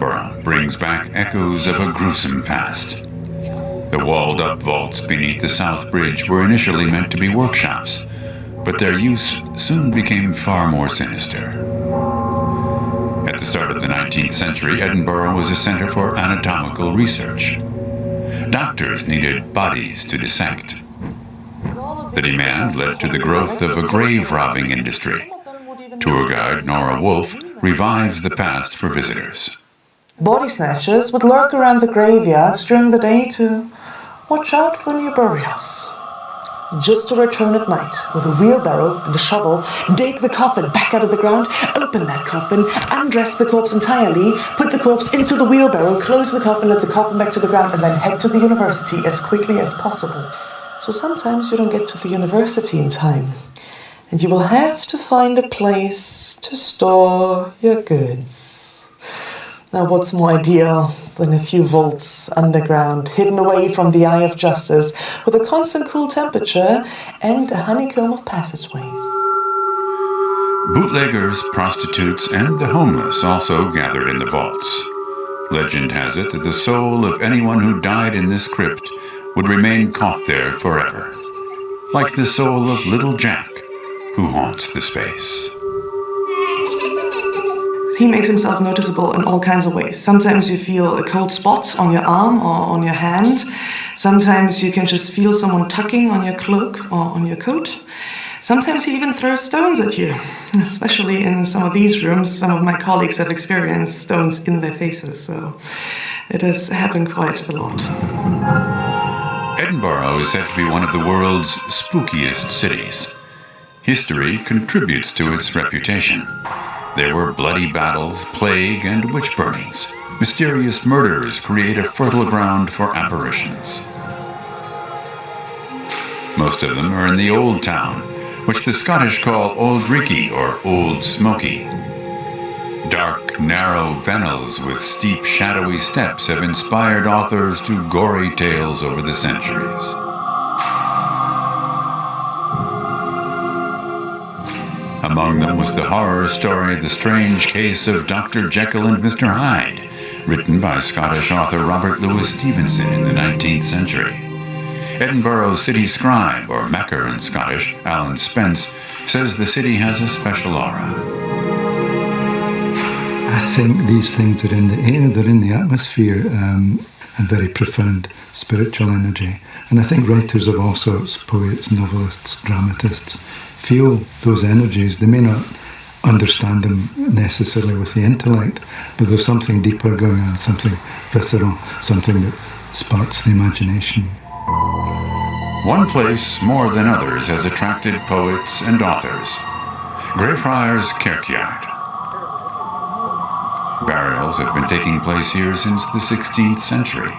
Edinburgh brings back echoes of a gruesome past. The walled-up vaults beneath the South Bridge were initially meant to be workshops, but their use soon became far more sinister. At the start of the 19th century, Edinburgh was a center for anatomical research. Doctors needed bodies to dissect. The demand led to the growth of a grave-robbing industry. Tour guide Nora Wolfe revives the past for visitors. Body snatchers would lurk around the graveyards during the day to watch out for new burials. Just to return at night with a wheelbarrow and a shovel, dig the coffin back out of the ground, open that coffin, undress the corpse entirely, put the corpse into the wheelbarrow, close the coffin, let the coffin back to the ground, and then head to the university as quickly as possible. So sometimes you don't get to the university in time, and you will have to find a place to store your goods. Now, what's more ideal than a few vaults underground, hidden away from the eye of justice, with a constant cool temperature and a honeycomb of passageways? Bootleggers, prostitutes, and the homeless also gathered in the vaults. Legend has it that the soul of anyone who died in this crypt would remain caught there forever, like the soul of little Jack, who haunts the space. He makes himself noticeable in all kinds of ways. Sometimes you feel a cold spot on your arm or on your hand. Sometimes you can just feel someone tugging on your cloak or on your coat. Sometimes he even throws stones at you. Especially in some of these rooms, some of my colleagues have experienced stones in their faces, so it has happened quite a lot. Edinburgh is said to be one of the world's spookiest cities. History contributes to its reputation. There were bloody battles, plague, and witch burnings. Mysterious murders create a fertile ground for apparitions. Most of them are in the Old Town, which the Scottish call Old Reekie or Old Smoky. Dark, narrow vennels with steep, shadowy steps have inspired authors to gory tales over the centuries. Among them was the horror story The Strange Case of Dr. Jekyll and Mr. Hyde, written by Scottish author Robert Louis Stevenson in the 19th century. Edinburgh's city scribe, or Macker in Scottish, Alan Spence, says the city has a special aura. I think these things are in the air, they're in the atmosphere, and very profound spiritual energy. And I think writers of all sorts, poets, novelists, dramatists, feel those energies. They may not understand them necessarily with the intellect, but there's something deeper going on, something visceral, something that sparks the imagination. One place more than others has attracted poets and authors: Greyfriars Kirkyard. Burials have been taking place here since the 16th century.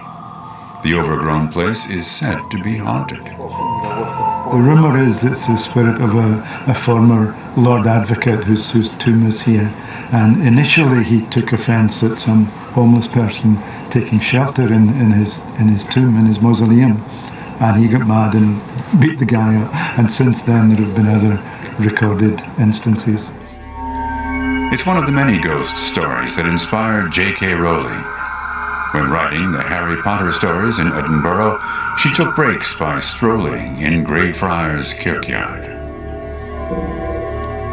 The overgrown place is said to be haunted. The rumour is it's the spirit of a former Lord Advocate whose tomb is here. And initially he took offence at some homeless person taking shelter in his tomb, in his mausoleum. And he got mad and beat the guy up. And since then there have been other recorded instances. It's one of the many ghost stories that inspired J.K. Rowling. When writing the Harry Potter stories in Edinburgh, she took breaks by strolling in Greyfriars Kirkyard.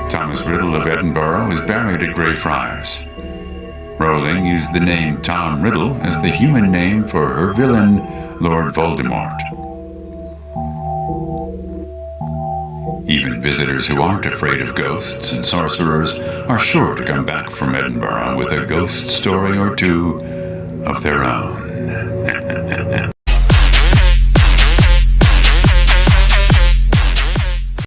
Thomas Riddle of Edinburgh was buried at Greyfriars. Rowling used the name Tom Riddle as the human name for her villain, Lord Voldemort. Even visitors who aren't afraid of ghosts and sorcerers are sure to come back from Edinburgh with a ghost story or two of their own.